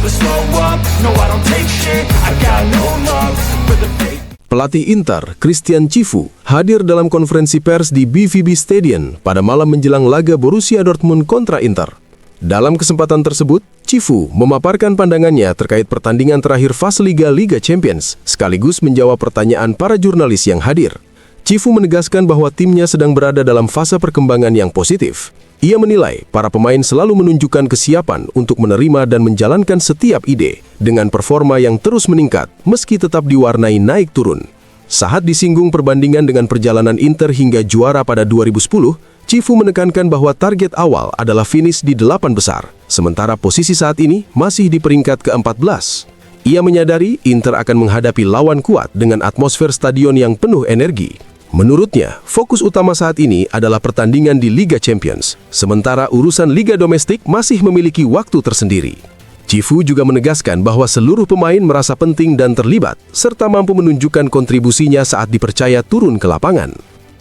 never slow up, no I don't take shit, I got no love for the fake. Pelatih Inter, Christian Cifu, hadir dalam konferensi pers di BVB Stadion pada malam menjelang laga Borussia Dortmund kontra Inter. Dalam kesempatan tersebut, Cifu memaparkan pandangannya terkait pertandingan terakhir fase Liga Champions, sekaligus menjawab pertanyaan para jurnalis yang hadir. Cifu menegaskan bahwa timnya sedang berada dalam fase perkembangan yang positif. Ia menilai para pemain selalu menunjukkan kesiapan untuk menerima dan menjalankan setiap ide dengan performa yang terus meningkat meski tetap diwarnai naik turun. Saat disinggung perbandingan dengan perjalanan Inter hingga juara pada 2010, Cifu menekankan bahwa target awal adalah finish di 8 besar, sementara posisi saat ini masih di peringkat ke-14. Ia menyadari Inter akan menghadapi lawan kuat dengan atmosfer stadion yang penuh energi. Menurutnya, fokus utama saat ini adalah pertandingan di Liga Champions, sementara urusan Liga Domestik masih memiliki waktu tersendiri. Cifu juga menegaskan bahwa seluruh pemain merasa penting dan terlibat, serta mampu menunjukkan kontribusinya saat dipercaya turun ke lapangan.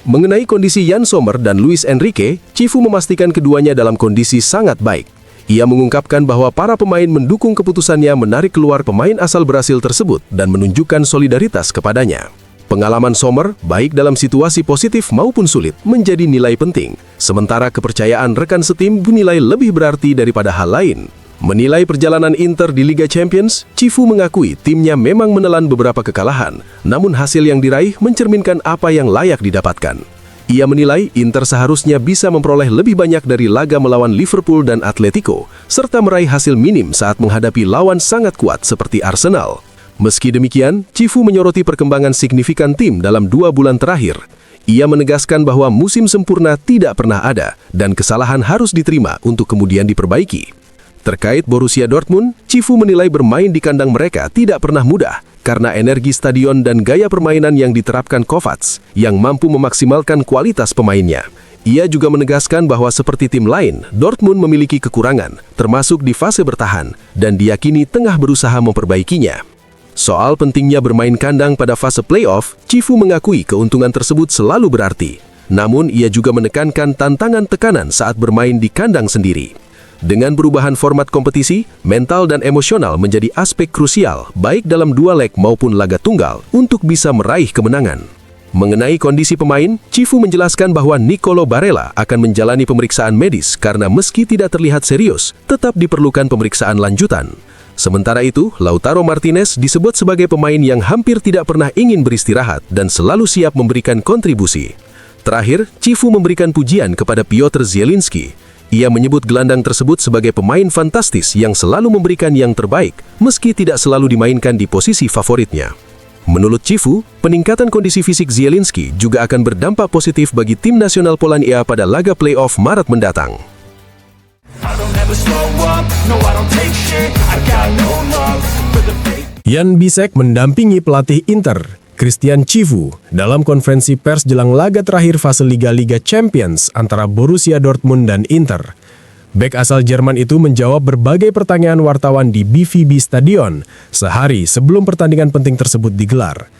Mengenai kondisi Yann Sommer dan Luis Enrique, Cifu memastikan keduanya dalam kondisi sangat baik. Ia mengungkapkan bahwa para pemain mendukung keputusannya menarik keluar pemain asal Brasil tersebut dan menunjukkan solidaritas kepadanya. Pengalaman Sommer, baik dalam situasi positif maupun sulit, menjadi nilai penting. Sementara kepercayaan rekan setim dinilai lebih berarti daripada hal lain. Menilai perjalanan Inter di Liga Champions, Cifu mengakui timnya memang menelan beberapa kekalahan, namun hasil yang diraih mencerminkan apa yang layak didapatkan. Ia menilai Inter seharusnya bisa memperoleh lebih banyak dari laga melawan Liverpool dan Atletico, serta meraih hasil minim saat menghadapi lawan sangat kuat seperti Arsenal. Meski demikian, Cifu menyoroti perkembangan signifikan tim dalam 2 bulan terakhir. Ia menegaskan bahwa musim sempurna tidak pernah ada dan kesalahan harus diterima untuk kemudian diperbaiki. Terkait Borussia Dortmund, Cifu menilai bermain di kandang mereka tidak pernah mudah karena energi stadion dan gaya permainan yang diterapkan Kovac yang mampu memaksimalkan kualitas pemainnya. Ia juga menegaskan bahwa seperti tim lain, Dortmund memiliki kekurangan, termasuk di fase bertahan, dan diyakini tengah berusaha memperbaikinya. Soal pentingnya bermain kandang pada fase playoff, Cifu mengakui keuntungan tersebut selalu berarti. Namun, ia juga menekankan tantangan tekanan saat bermain di kandang sendiri. Dengan perubahan format kompetisi, mental dan emosional menjadi aspek krusial, baik dalam 2 leg maupun laga tunggal, untuk bisa meraih kemenangan. Mengenai kondisi pemain, Cifu menjelaskan bahwa Nicolo Barella akan menjalani pemeriksaan medis karena meski tidak terlihat serius, tetap diperlukan pemeriksaan lanjutan. Sementara itu, Lautaro Martinez disebut sebagai pemain yang hampir tidak pernah ingin beristirahat dan selalu siap memberikan kontribusi. Terakhir, Cifu memberikan pujian kepada Piotr Zielinski. Ia menyebut gelandang tersebut sebagai pemain fantastis yang selalu memberikan yang terbaik, meski tidak selalu dimainkan di posisi favoritnya. Menurut Cifu, peningkatan kondisi fisik Zielinski juga akan berdampak positif bagi tim nasional Polandia pada laga playoff Maret mendatang. Jan Bisek mendampingi pelatih Inter, Christian Cifu, dalam konferensi pers jelang laga terakhir fase Liga Champions antara Borussia Dortmund dan Inter. Bek asal Jerman itu menjawab berbagai pertanyaan wartawan di BVB Stadion sehari sebelum pertandingan penting tersebut digelar.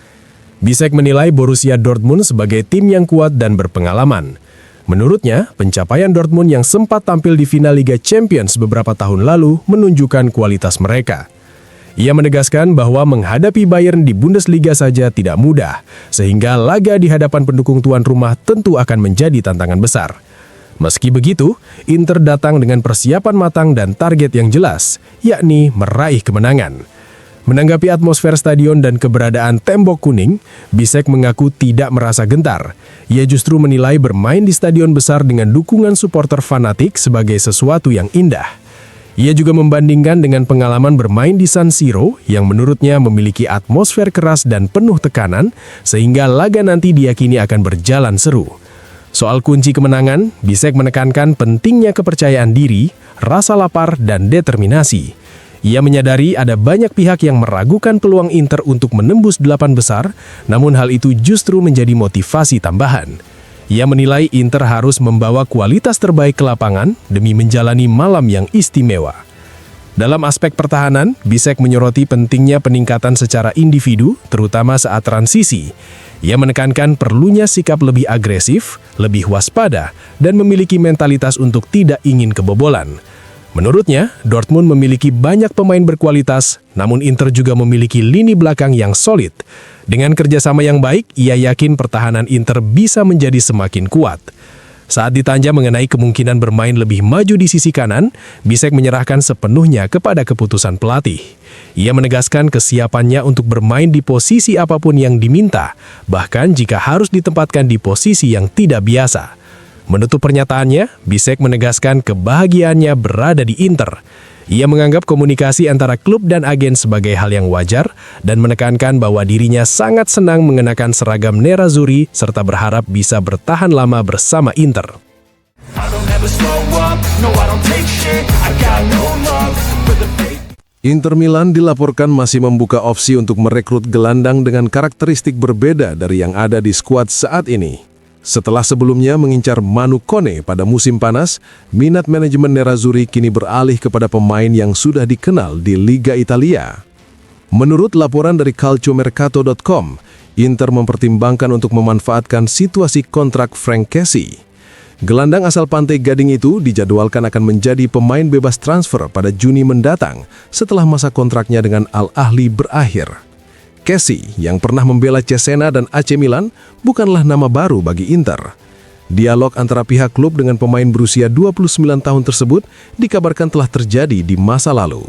Bisek menilai Borussia Dortmund sebagai tim yang kuat dan berpengalaman. Menurutnya, pencapaian Dortmund yang sempat tampil di final Liga Champions beberapa tahun lalu menunjukkan kualitas mereka. Ia menegaskan bahwa menghadapi Bayern di Bundesliga saja tidak mudah, sehingga laga di hadapan pendukung tuan rumah tentu akan menjadi tantangan besar. Meski begitu, Inter datang dengan persiapan matang dan target yang jelas, yakni meraih kemenangan. Menanggapi atmosfer stadion dan keberadaan tembok kuning, Bisek mengaku tidak merasa gentar. Ia justru menilai bermain di stadion besar dengan dukungan supporter fanatik sebagai sesuatu yang indah. Ia juga membandingkan dengan pengalaman bermain di San Siro yang menurutnya memiliki atmosfer keras dan penuh tekanan, sehingga laga nanti diyakini akan berjalan seru. Soal kunci kemenangan, Bisek menekankan pentingnya kepercayaan diri, rasa lapar, dan determinasi. Ia menyadari ada banyak pihak yang meragukan peluang Inter untuk menembus 8 besar, namun hal itu justru menjadi motivasi tambahan. Ia menilai Inter harus membawa kualitas terbaik ke lapangan demi menjalani malam yang istimewa. Dalam aspek pertahanan, Bisek menyoroti pentingnya peningkatan secara individu, terutama saat transisi. Ia menekankan perlunya sikap lebih agresif, lebih waspada, dan memiliki mentalitas untuk tidak ingin kebobolan. Menurutnya, Dortmund memiliki banyak pemain berkualitas, namun Inter juga memiliki lini belakang yang solid. Dengan kerjasama yang baik, ia yakin pertahanan Inter bisa menjadi semakin kuat. Saat ditanya mengenai kemungkinan bermain lebih maju di sisi kanan, Bisek menyerahkan sepenuhnya kepada keputusan pelatih. Ia menegaskan kesiapannya untuk bermain di posisi apapun yang diminta, bahkan jika harus ditempatkan di posisi yang tidak biasa. Menutup pernyataannya, Bisek menegaskan kebahagiaannya berada di Inter. Ia menganggap komunikasi antara klub dan agen sebagai hal yang wajar dan menekankan bahwa dirinya sangat senang mengenakan seragam Nerazzurri serta berharap bisa bertahan lama bersama Inter. Inter Milan dilaporkan masih membuka opsi untuk merekrut gelandang dengan karakteristik berbeda dari yang ada di skuad saat ini. Setelah sebelumnya mengincar Manu Kone pada musim panas, minat manajemen Nerazzurri kini beralih kepada pemain yang sudah dikenal di Liga Italia. Menurut laporan dari calciomercato.com, Inter mempertimbangkan untuk memanfaatkan situasi kontrak Frank Kessie. Gelandang asal Pantai Gading itu dijadwalkan akan menjadi pemain bebas transfer pada Juni mendatang setelah masa kontraknya dengan Al Ahly berakhir. Kessie, yang pernah membela Cesena dan AC Milan, bukanlah nama baru bagi Inter. Dialog antara pihak klub dengan pemain berusia 29 tahun tersebut dikabarkan telah terjadi di masa lalu.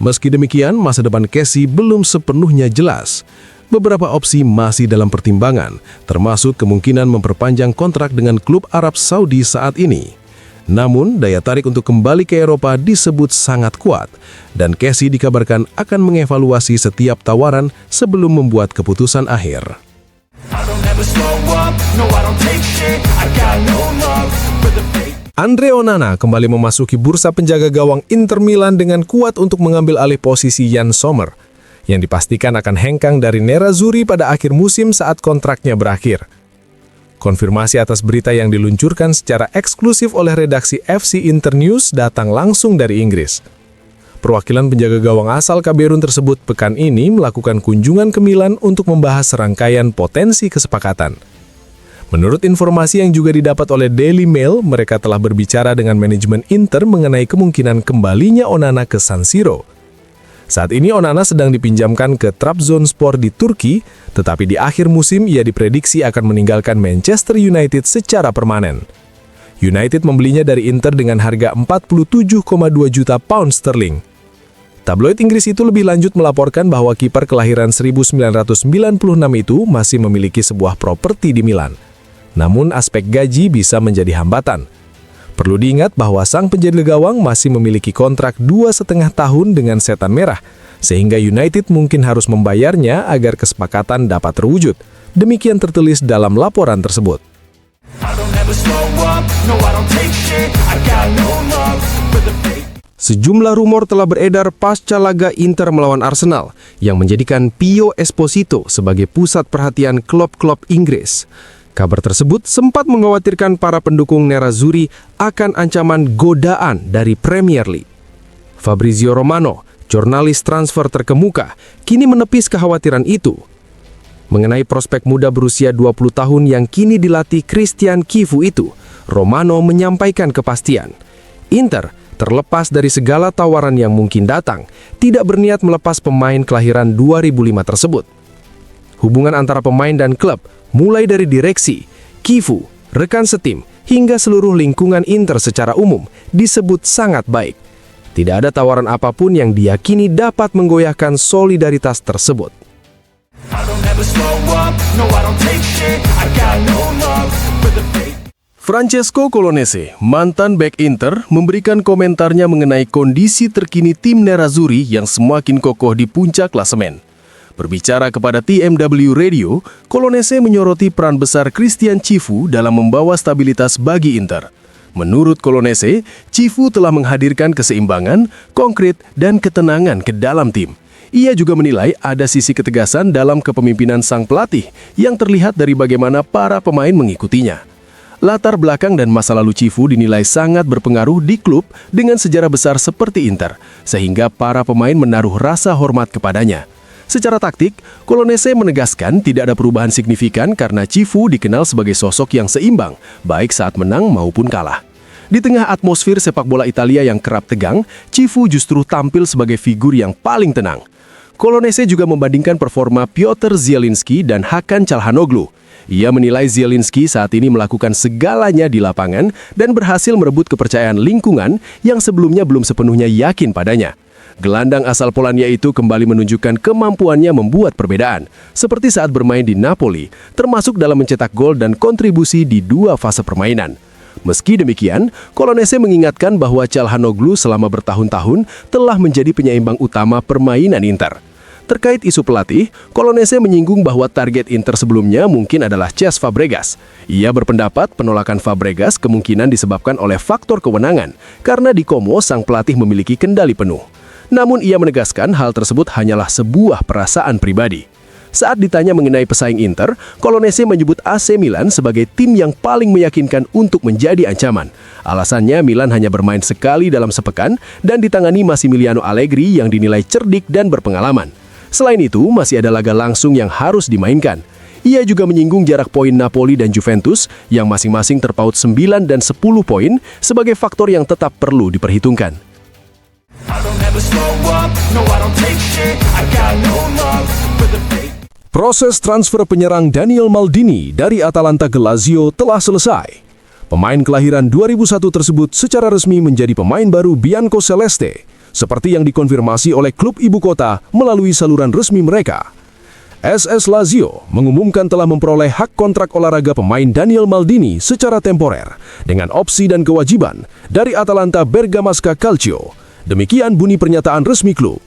Meski demikian, masa depan Kessie belum sepenuhnya jelas. Beberapa opsi masih dalam pertimbangan, termasuk kemungkinan memperpanjang kontrak dengan klub Arab Saudi saat ini. Namun, daya tarik untuk kembali ke Eropa disebut sangat kuat, dan Kessie dikabarkan akan mengevaluasi setiap tawaran sebelum membuat keputusan akhir. Andre Onana kembali memasuki bursa penjaga gawang Inter Milan dengan kuat untuk mengambil alih posisi Jan Sommer, yang dipastikan akan hengkang dari Nerazzurri pada akhir musim saat kontraknya berakhir. Konfirmasi atas berita yang diluncurkan secara eksklusif oleh redaksi FC Internews datang langsung dari Inggris. Perwakilan penjaga gawang asal Kamerun tersebut pekan ini melakukan kunjungan ke Milan untuk membahas serangkaian potensi kesepakatan. Menurut informasi yang juga didapat oleh Daily Mail, mereka telah berbicara dengan manajemen Inter mengenai kemungkinan kembalinya Onana ke San Siro. Saat ini Onana sedang dipinjamkan ke Trabzonspor di Turki, tetapi di akhir musim ia diprediksi akan meninggalkan Manchester United secara permanen. United membelinya dari Inter dengan harga 47,2 juta pound sterling. Tabloid Inggris itu lebih lanjut melaporkan bahwa kiper kelahiran 1996 itu masih memiliki sebuah properti di Milan. Namun aspek gaji bisa menjadi hambatan. Perlu diingat bahwa sang penjaga gawang masih memiliki kontrak 2,5 tahun dengan Setan Merah, sehingga United mungkin harus membayarnya agar kesepakatan dapat terwujud. Demikian tertulis dalam laporan tersebut. Sejumlah rumor telah beredar pasca laga Inter melawan Arsenal, yang menjadikan Pio Esposito sebagai pusat perhatian klub-klub Inggris. Kabar tersebut sempat mengkhawatirkan para pendukung Nerazzurri akan ancaman godaan dari Premier League. Fabrizio Romano, jurnalis transfer terkemuka, kini menepis kekhawatiran itu. Mengenai prospek muda berusia 20 tahun yang kini dilatih Christian Chivu itu, Romano menyampaikan kepastian. Inter, terlepas dari segala tawaran yang mungkin datang, tidak berniat melepas pemain kelahiran 2005 tersebut. Hubungan antara pemain dan klub, mulai dari direksi, Chivu, rekan setim, hingga seluruh lingkungan Inter secara umum, disebut sangat baik. Tidak ada tawaran apapun yang diyakini dapat menggoyahkan solidaritas tersebut. Francesco Colonese, mantan bek Inter, memberikan komentarnya mengenai kondisi terkini tim Nerazzurri yang semakin kokoh di puncak klasemen. Berbicara kepada TMW Radio, Colonese menyoroti peran besar Christian Chivu dalam membawa stabilitas bagi Inter. Menurut Colonese, Chivu telah menghadirkan keseimbangan, konkret, dan ketenangan ke dalam tim. Ia juga menilai ada sisi ketegasan dalam kepemimpinan sang pelatih yang terlihat dari bagaimana para pemain mengikutinya. Latar belakang dan masa lalu Chivu dinilai sangat berpengaruh di klub dengan sejarah besar seperti Inter, sehingga para pemain menaruh rasa hormat kepadanya. Secara taktik, Colonese menegaskan tidak ada perubahan signifikan karena Chivu dikenal sebagai sosok yang seimbang, baik saat menang maupun kalah. Di tengah atmosfer sepak bola Italia yang kerap tegang, Cifu justru tampil sebagai figur yang paling tenang. Colonese juga membandingkan performa Piotr Zielinski dan Hakan Calhanoglu. Ia menilai Zielinski saat ini melakukan segalanya di lapangan dan berhasil merebut kepercayaan lingkungan yang sebelumnya belum sepenuhnya yakin padanya. Gelandang asal Polandia itu kembali menunjukkan kemampuannya membuat perbedaan, seperti saat bermain di Napoli, termasuk dalam mencetak gol dan kontribusi di 2 fase permainan. Meski demikian, Colonese mengingatkan bahwa Calhanoglu selama bertahun-tahun telah menjadi penyeimbang utama permainan Inter. Terkait isu pelatih, Colonese menyinggung bahwa target Inter sebelumnya mungkin adalah Cesc Fabregas. Ia berpendapat penolakan Fabregas kemungkinan disebabkan oleh faktor kewenangan, karena di Como sang pelatih memiliki kendali penuh. Namun ia menegaskan hal tersebut hanyalah sebuah perasaan pribadi. Saat ditanya mengenai pesaing Inter, Colonese menyebut AC Milan sebagai tim yang paling meyakinkan untuk menjadi ancaman. Alasannya Milan hanya bermain sekali dalam sepekan dan ditangani Massimiliano Allegri yang dinilai cerdik dan berpengalaman. Selain itu, masih ada laga langsung yang harus dimainkan. Ia juga menyinggung jarak poin Napoli dan Juventus yang masing-masing terpaut 9 dan 10 poin sebagai faktor yang tetap perlu diperhitungkan. I don't ever slow up, no I don't take shit, I got no love for the fake. Proses transfer penyerang Daniel Maldini dari Atalanta ke Lazio telah selesai. Pemain kelahiran 2001 tersebut secara resmi menjadi pemain baru Bianco Celeste, seperti yang dikonfirmasi oleh klub ibu kota melalui saluran resmi mereka. SS Lazio mengumumkan telah memperoleh hak kontrak olahraga pemain Daniel Maldini secara temporer, dengan opsi dan kewajiban dari Atalanta Bergamasca Calcio. Demikian bunyi pernyataan resmi klub.